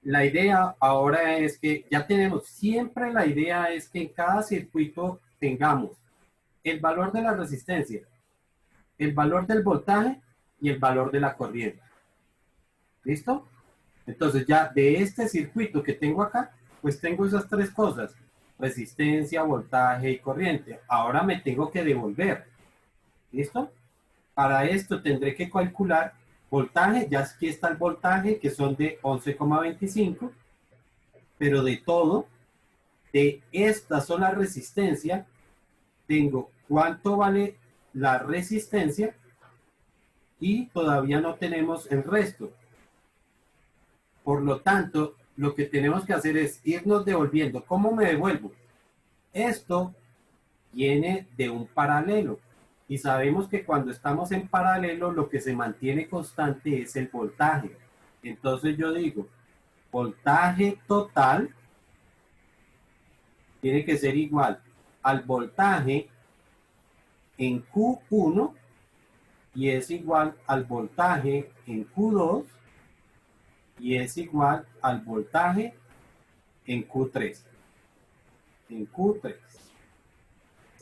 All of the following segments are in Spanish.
La idea ahora es que ya tenemos, siempre la idea es que en cada circuito tengamos el valor de la resistencia, el valor del voltaje y el valor de la corriente. ¿Listo? Entonces ya de este circuito que tengo acá, pues tengo esas tres cosas: resistencia, voltaje y corriente. Ahora me tengo que devolver. ¿Listo? Para esto tendré que calcular voltaje. Ya aquí está el voltaje, que son de 11,25, pero de todo, de esta sola resistencia, tengo cuánto vale la resistencia y todavía no tenemos el resto. Por lo tanto, lo que tenemos que hacer es irnos devolviendo. ¿Cómo me devuelvo? Esto viene de un paralelo. Y sabemos que cuando estamos en paralelo, lo que se mantiene constante es el voltaje. Entonces yo digo, voltaje total tiene que ser igual al voltaje en Q1 y es igual al voltaje en Q2 y es igual al voltaje en Q3. En Q3.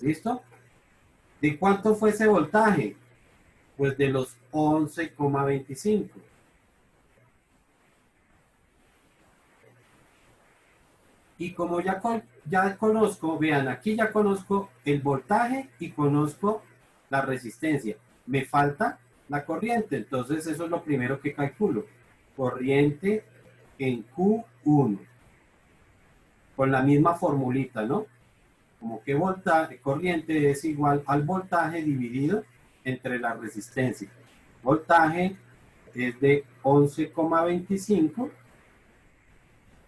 ¿Listo? ¿De cuánto fue ese voltaje? Pues de los 11,25. Y como ya conozco, vean, aquí ya conozco el voltaje y conozco la resistencia. Me falta la corriente, entonces eso es lo primero que calculo. Corriente en Q1. Con la misma formulita, ¿no? Como que voltaje, corriente es igual al voltaje dividido entre la resistencia. Voltaje es de 11,25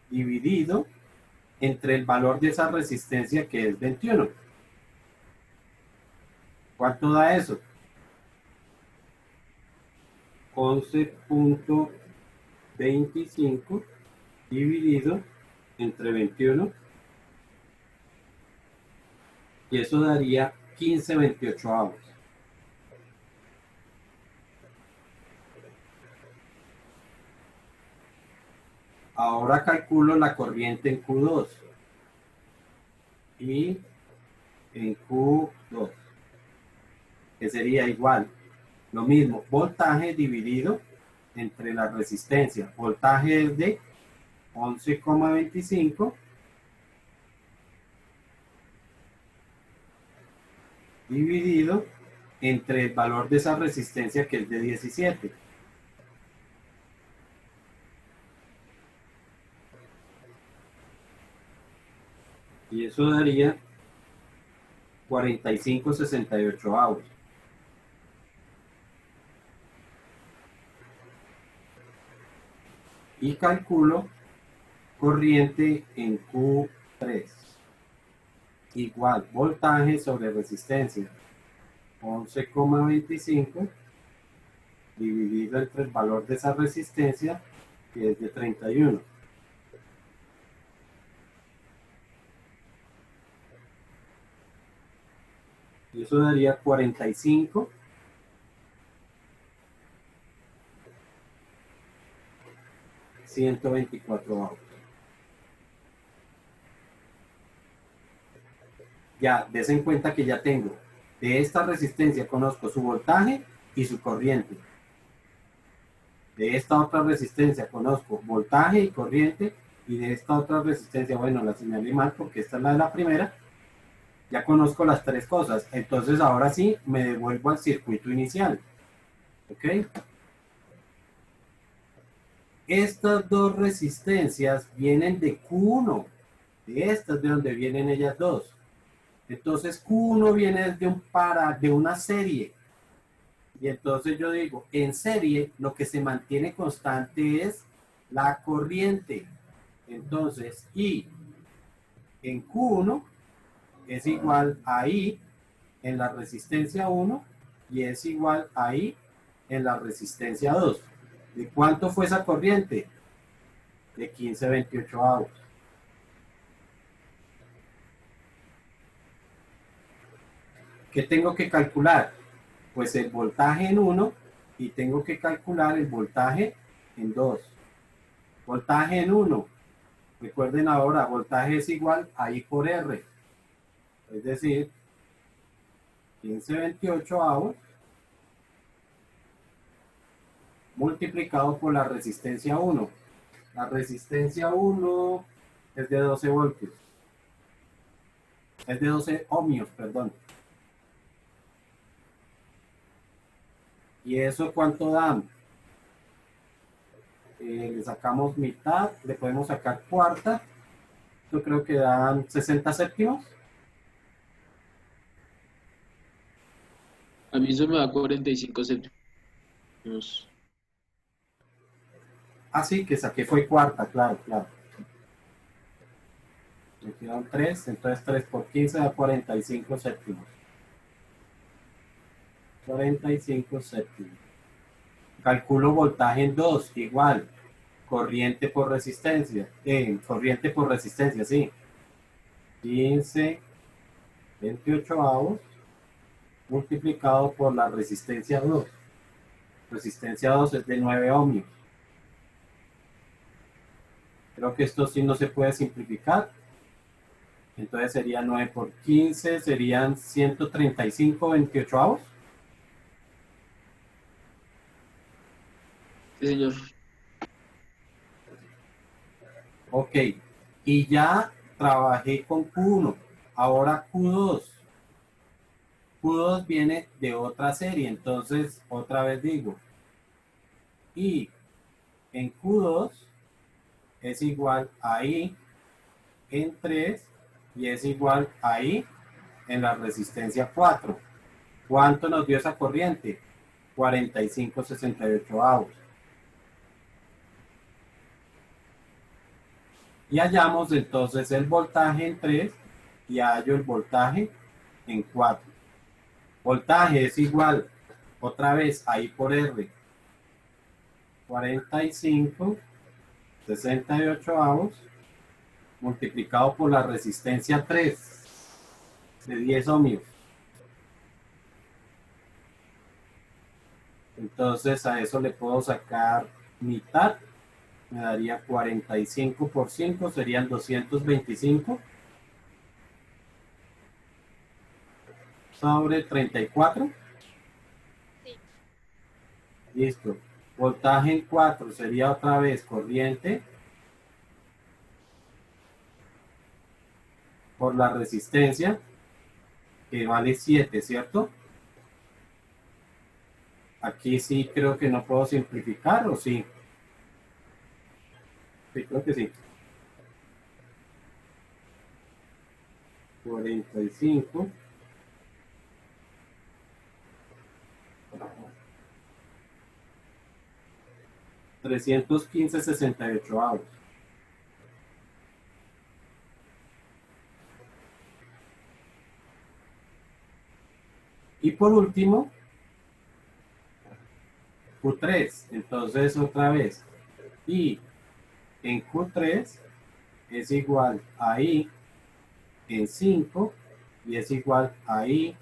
dividido entre el valor de esa resistencia, que es 21. ¿Cuánto da eso? 11,25 dividido entre 21, y eso daría 15/28. Ahora calculo la corriente en Q2 y en Q2, que sería igual, lo mismo, voltaje dividido entre la resistencia. Voltaje es de 11,25 dividido entre el valor de esa resistencia, que es de 17. Y eso daría 45/68. Y calculo corriente en Q3 igual voltaje sobre resistencia, 11,25 dividido entre el valor de esa resistencia, que es de 31. Y eso daría 45 124 . Ya, des en cuenta que ya tengo de esta resistencia, conozco su voltaje y su corriente. De esta otra resistencia conozco voltaje y corriente, y de esta otra resistencia, bueno, la señalé mal porque esta es la de la primera, ya conozco las tres cosas. Entonces ahora sí me devuelvo al circuito inicial. ¿Ok? Estas dos resistencias vienen de Q1. De estas de donde vienen ellas dos. Entonces Q1 viene de una serie. Y entonces yo digo, en serie lo que se mantiene constante es la corriente. Entonces I en Q1 es igual a I en la resistencia 1 y es igual a I en la resistencia 2. ¿De cuánto fue esa corriente? De 15/28. ¿Qué tengo que calcular? Pues el voltaje en 1 y tengo que calcular el voltaje en 2. Voltaje en 1. Recuerden ahora, voltaje es igual a I por R. Es decir, 15/28 multiplicado por la resistencia 1. La resistencia 1 es de 12 voltios. Es de 12 ohmios, perdón. ¿Y eso cuánto da? Le sacamos mitad, le podemos sacar cuarta. Yo creo que dan 60 séptimos. A mí eso me da 45 céntimos. Ah, sí, que saqué fue cuarta, claro, claro. Me quedan 3, entonces 3 por 15 da 45 séptimos. 45 séptimos. Calculo voltaje en 2, igual. Corriente por resistencia. Corriente por resistencia, sí. 15/28 multiplicado por la resistencia 2. Resistencia 2 es de 9 ohmios. Creo que esto sí no se puede simplificar. Entonces sería 9 por 15, serían 135/28. Sí, señor. Ok, y ya trabajé con Q1. Ahora Q2. Q2 viene de otra serie, entonces otra vez digo, y en Q2 es igual a I en 3 y es igual a I en la resistencia 4. ¿Cuánto nos dio esa corriente? 45/68. Y hallamos entonces el voltaje en 3 y hallo el voltaje en 4. Voltaje es igual, otra vez, a I por R. 45/68 multiplicado por la resistencia 3 de 10 ohmios. Entonces a eso le puedo sacar mitad, me daría 45 por 5, serían 225 sobre 34. Sí. Listo. Voltaje en 4 sería otra vez corriente por la resistencia, que vale 7, ¿cierto? Aquí sí creo que no puedo simplificar, ¿o sí? Sí, creo que sí. 45. $315.68. Y por último, Q3. Entonces otra vez, I en Q3 es igual a I en 5 y es igual a I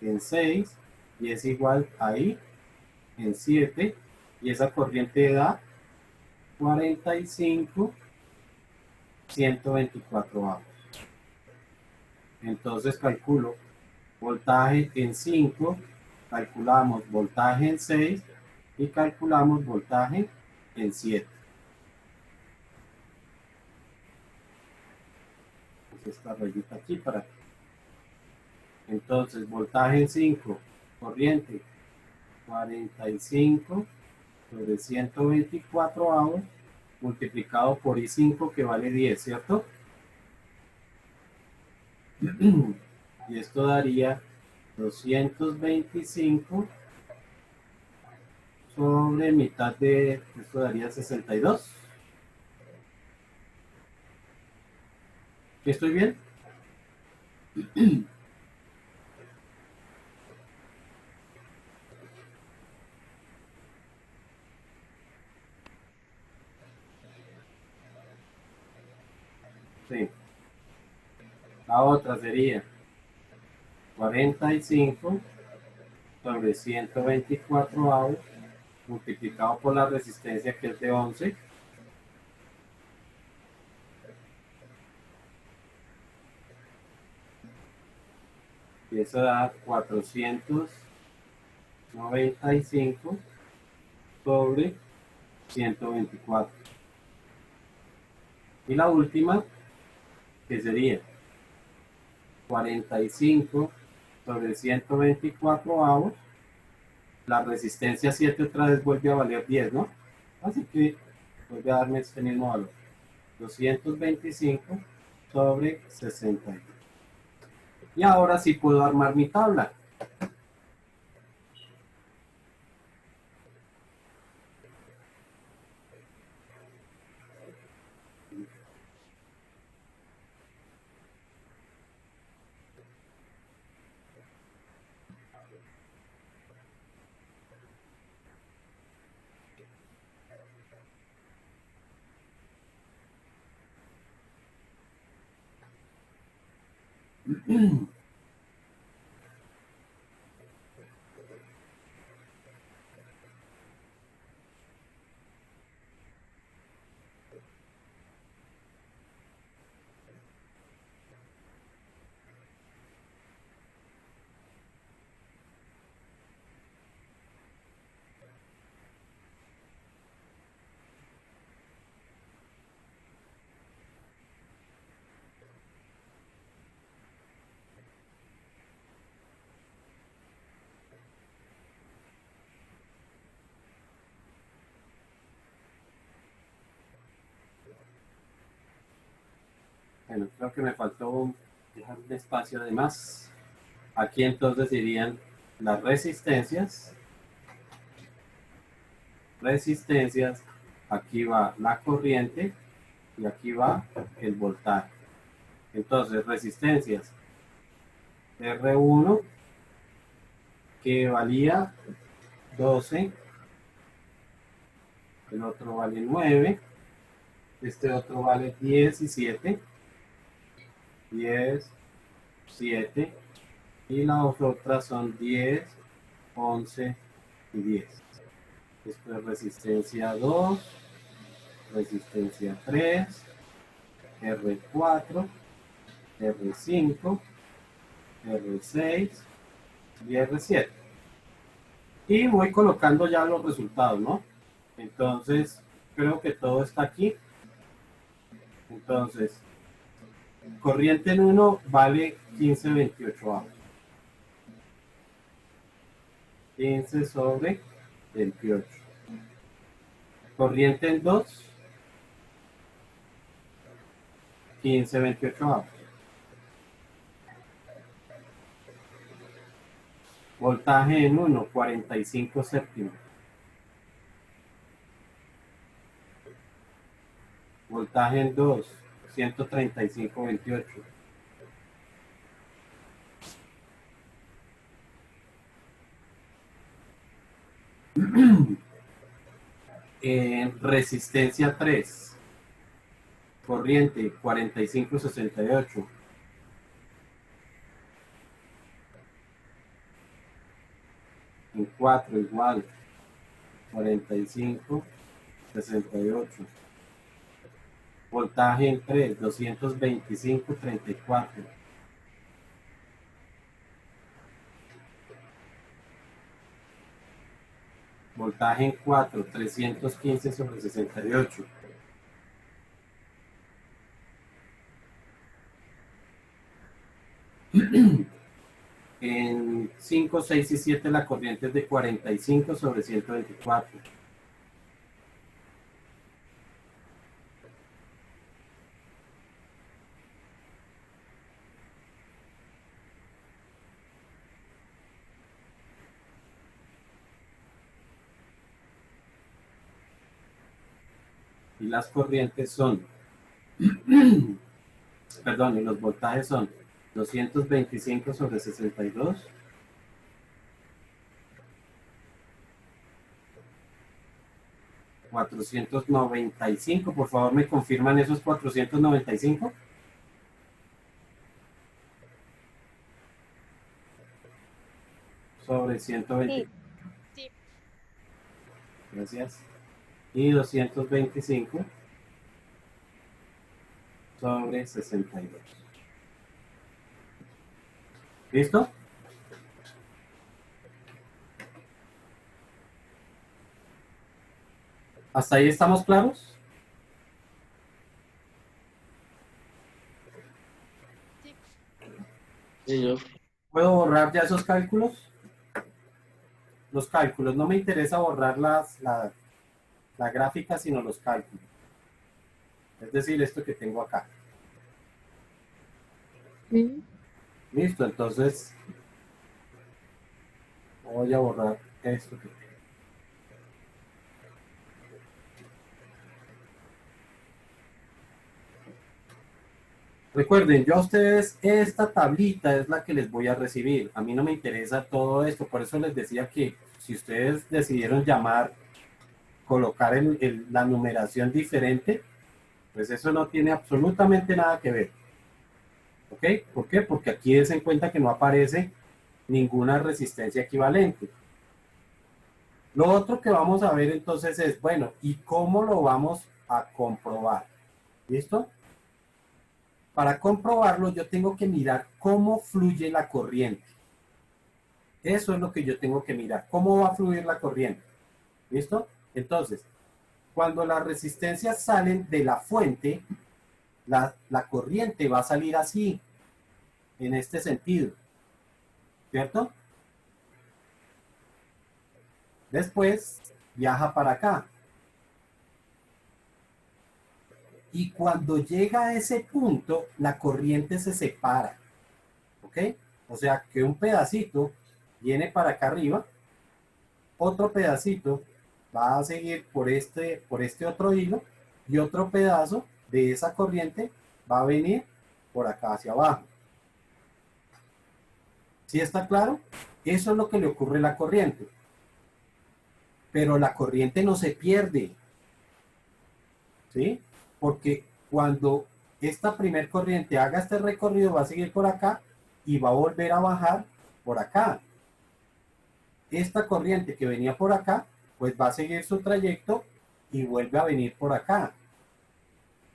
en 6 y es igual a I en 7 y esa corriente da 45/124. Entonces calculo voltaje en 5, calculamos voltaje en 6 y calculamos voltaje en 7. Esta rayita aquí para... Entonces, voltaje en 5, corriente 45 sobre 124 multiplicado por I5 que vale 10, ¿cierto? Y esto daría 225 sobre mitad de... Esto daría 62. ¿Estoy bien? Sí. La otra sería 45 sobre 124 multiplicado por la resistencia que es de 11 Y eso da 495 sobre 124. Y la última, que sería 45 sobre 124 avos. La resistencia 7 otra vez vuelve a valer 10, ¿no? Así que vuelve a darme este mismo valor. 225 sobre 60. Y ahora sí puedo armar mi tabla. Bueno, creo que me faltó dejar un espacio de más. Aquí entonces irían las resistencias. Resistencias. Aquí va la corriente y aquí va el voltaje. Entonces, resistencias. R1 que valía 12. El otro vale 9. Este otro vale 17. 10, 7 y las otras son 10, 11 y 10. Esto es resistencia 2, resistencia 3, R4, R5, R6 y R7. Y voy colocando ya los resultados, ¿no? Entonces, creo que todo está aquí. Entonces, corriente en 1 vale 1528 amperes. 15 sobre 28. Corriente en 2, 1528 amperes. Voltaje en 1, 45 séptimos. Voltaje en 2, 135,28. Resistencia 3. Corriente 45,68. En 4 igual 45,68. Voltaje en 3, 225,34. Voltaje en 4, 315 sobre 68. En 5, 6 y 7 la corriente es de 45 sobre 124. Y las corrientes son, perdón, y los voltajes son 225 sobre 62. $495, por favor me confirman esos 495. Sobre 120. Sí. Gracias. Y 225 sobre 62. ¿Listo? ¿Hasta ahí estamos claros? Sí. Señor. ¿Puedo borrar ya esos cálculos? Los cálculos, no me interesa borrar la gráfica, sino los cálculos. Es decir, esto que tengo acá. Sí. Listo, entonces voy a borrar esto que tengo. Recuerden, yo a ustedes esta tablita es la que les voy a recibir. A mí no me interesa todo esto, por eso les decía que si ustedes decidieron llamar, colocar la numeración diferente, pues eso no tiene absolutamente nada que ver. ¿Ok? ¿Por qué? Porque aquí des en cuenta que no aparece ninguna resistencia equivalente. Lo otro que vamos a ver entonces es, bueno, ¿y cómo lo vamos a comprobar? ¿Listo? Para comprobarlo yo tengo que mirar cómo fluye la corriente. Eso es lo que yo tengo que mirar, cómo va a fluir la corriente. ¿Listo? Entonces, cuando las resistencias salen de la fuente, la corriente va a salir así, en este sentido. ¿Cierto? Después viaja para acá. Y cuando llega a ese punto, la corriente se separa. ¿Ok? O sea que un pedacito viene para acá arriba, otro pedacito va a seguir por este otro hilo y otro pedazo de esa corriente va a venir por acá hacia abajo. ¿Sí está claro? Eso es lo que le ocurre a la corriente. Pero la corriente no se pierde. ¿Sí? Porque cuando esta primer corriente haga este recorrido va a seguir por acá y va a volver a bajar por acá. Esta corriente que venía por acá, pues va a seguir su trayecto y vuelve a venir por acá.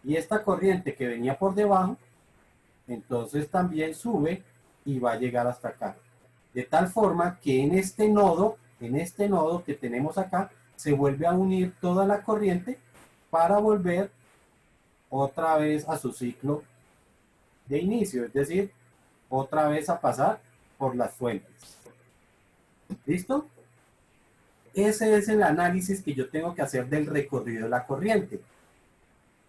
Y esta corriente que venía por debajo, entonces también sube y va a llegar hasta acá. De tal forma que en este nodo que tenemos acá, se vuelve a unir toda la corriente para volver otra vez a su ciclo de inicio, es decir, otra vez a pasar por las fuentes. ¿Listo? Ese es el análisis que yo tengo que hacer del recorrido de la corriente.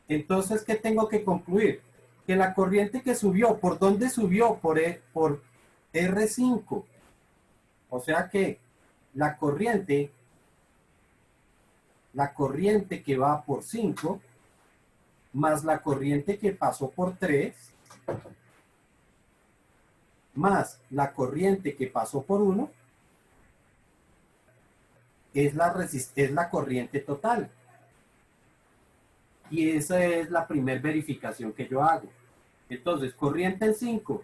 Entonces, ¿qué tengo que concluir? Que la corriente que subió, ¿por dónde subió? Por R5. O sea que la corriente que va por 5 más la corriente que pasó por 3 más la corriente que pasó por 1 es la corriente total. Y esa es la primera verificación que yo hago. Entonces, corriente en 5.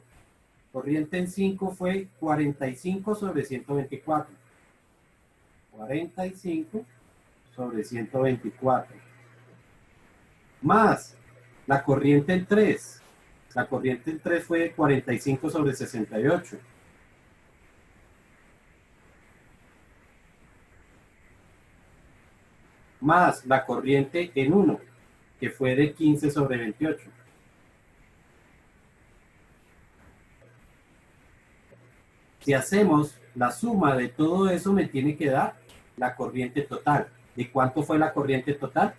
Corriente en 5 fue 45 sobre 124. 45 sobre 124. Más la corriente en 3. La corriente en 3 fue 45 sobre 68. Más la corriente en 1, que fue de 15 sobre 28. Si hacemos la suma de todo eso, me tiene que dar la corriente total. ¿De cuánto fue la corriente total?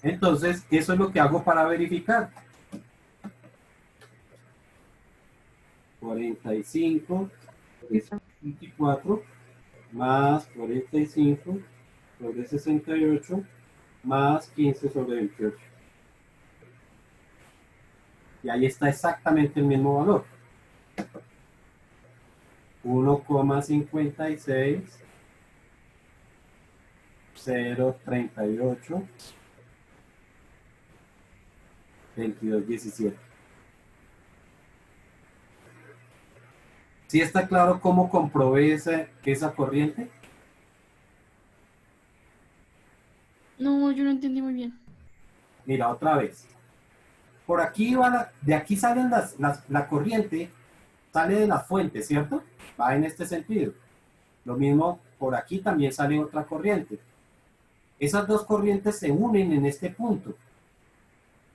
Entonces, eso es lo que hago para verificar. 45 sobre 24 más 45 sobre 68 más 15 sobre 28. Y ahí está exactamente el mismo valor. 1,56 0,38 22,17. ¿Sí está claro cómo comprobé esa corriente? No, yo no entendí muy bien. Mira, otra vez. Por aquí de aquí salen la corriente, sale de la fuente, ¿cierto? Va en este sentido. Lo mismo por aquí también sale otra corriente. Esas dos corrientes se unen en este punto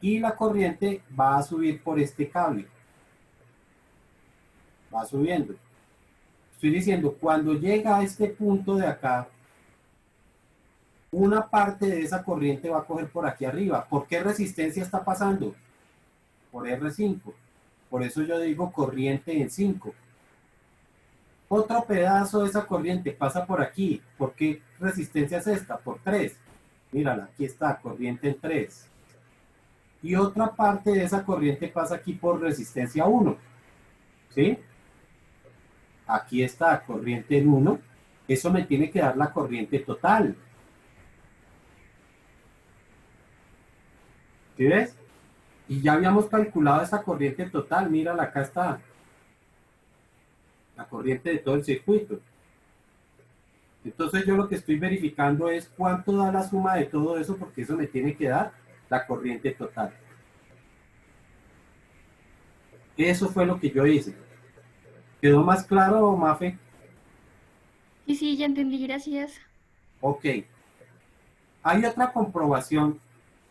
y la corriente va a subir por este cable. Va subiendo. Estoy diciendo, cuando llega a este punto de acá, una parte de esa corriente va a coger por aquí arriba. ¿Por qué resistencia está pasando? Por R5. Por eso yo digo corriente en 5. Otro pedazo de esa corriente pasa por aquí. ¿Por qué resistencia es esta? Por 3. Mírala, aquí está, corriente en 3. Y otra parte de esa corriente pasa aquí por resistencia 1. ¿Sí? Aquí está, corriente en 1. Eso me tiene que dar la corriente total. ¿Sí ves? Y ya habíamos calculado esa corriente total. Mírala, acá está. La corriente de todo el circuito. Entonces yo lo que estoy verificando es cuánto da la suma de todo eso, porque eso me tiene que dar la corriente total. Eso fue lo que yo hice. ¿Quedó más claro, Mafe? Sí, sí, ya entendí, gracias. Ok. Hay otra comprobación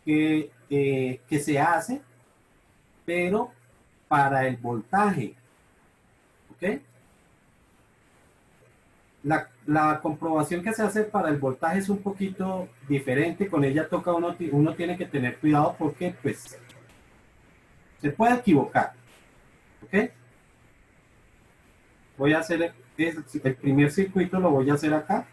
que se hace, pero para el voltaje. ¿Ok? La comprobación que se hace para el voltaje es un poquito diferente. Con ella toca uno tiene que tener cuidado porque pues se puede equivocar. ¿Ok? Voy a hacer el primer circuito, lo voy a hacer acá.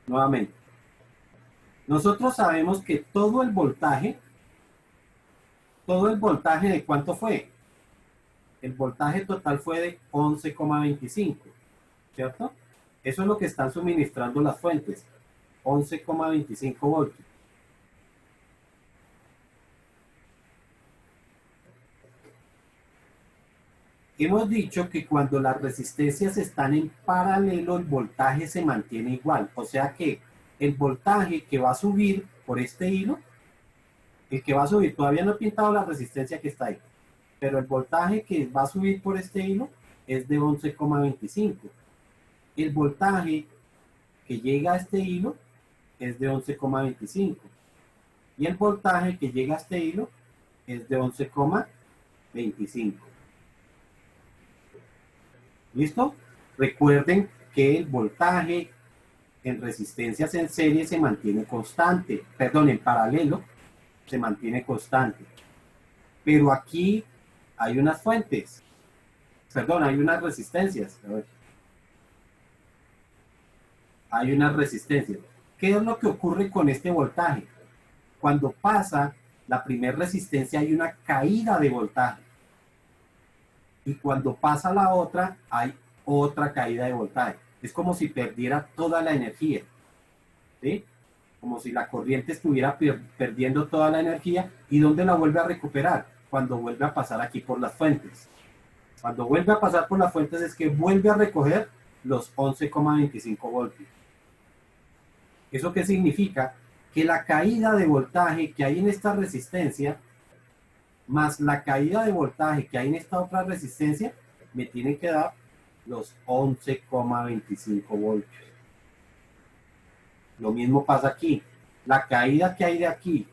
Nuevamente. Nosotros sabemos que todo el voltaje ¿de cuánto fue? El voltaje total fue de 11,25, ¿cierto? Eso es lo que están suministrando las fuentes, 11,25 voltios. Hemos dicho que cuando las resistencias están en paralelo, el voltaje se mantiene igual. O sea que el voltaje que va a subir por este hilo, el que va a subir, todavía no he pintado la resistencia que está ahí, pero el voltaje que va a subir por este hilo es de 11,25. El voltaje que llega a este hilo es de 11,25. Y el voltaje que llega a este hilo es de 11,25. ¿Listo? Recuerden que el voltaje en resistencias en serie se mantiene constante, perdón, en paralelo se mantiene constante. Pero aquí hay unas fuentes, perdón, hay unas resistencias. A ver. Hay unas resistencias. ¿Qué es lo que ocurre con este voltaje? Cuando pasa la primera resistencia hay una caída de voltaje. Y cuando pasa la otra, hay otra caída de voltaje. Es como si perdiera toda la energía. ¿Sí? Como si la corriente estuviera perdiendo toda la energía. ¿Y dónde la vuelve a recuperar? Cuando vuelve a pasar aquí por las fuentes. Cuando vuelve a pasar por las fuentes es que vuelve a recoger los 11,25 voltios. ¿Eso qué significa? Que la caída de voltaje que hay en esta resistencia más la caída de voltaje que hay en esta otra resistencia, me tienen que dar los 11,25 voltios. Lo mismo pasa aquí. La caída que hay de aquí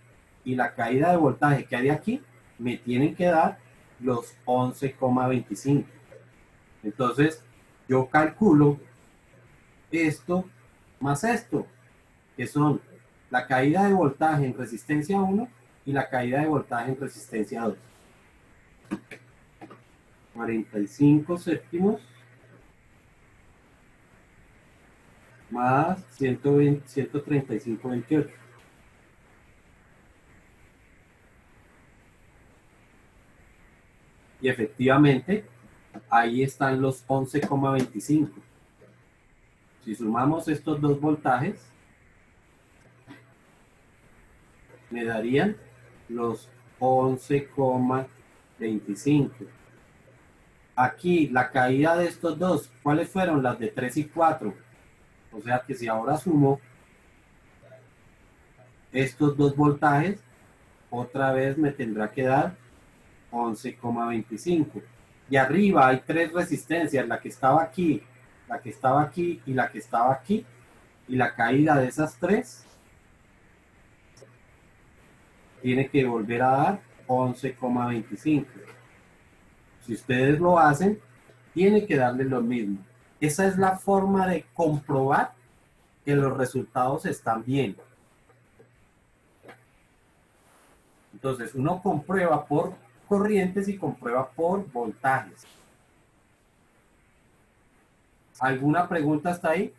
y la caída de voltaje que hay de aquí, me tienen que dar los 11,25. Entonces, yo calculo esto más esto, que son la caída de voltaje en resistencia 1 y la caída de voltaje en resistencia 2. 45 séptimos más 120, 135,28. Y efectivamente, ahí están los 11,25. Si sumamos estos dos voltajes, me darían los 11,25. Aquí la caída de estos dos, ¿cuáles fueron? Las de 3 y 4. O sea que si ahora sumo estos dos voltajes, otra vez me tendrá que dar 11,25. Y arriba hay tres resistencias, la que estaba aquí, la que estaba aquí y la que estaba aquí. Y la caída de esas tres tiene que volver a dar 11,25. Si ustedes lo hacen, tiene que darle lo mismo. Esa es la forma de comprobar que los resultados están bien. Entonces, uno comprueba por corrientes y comprueba por voltajes. ¿Alguna pregunta hasta ahí?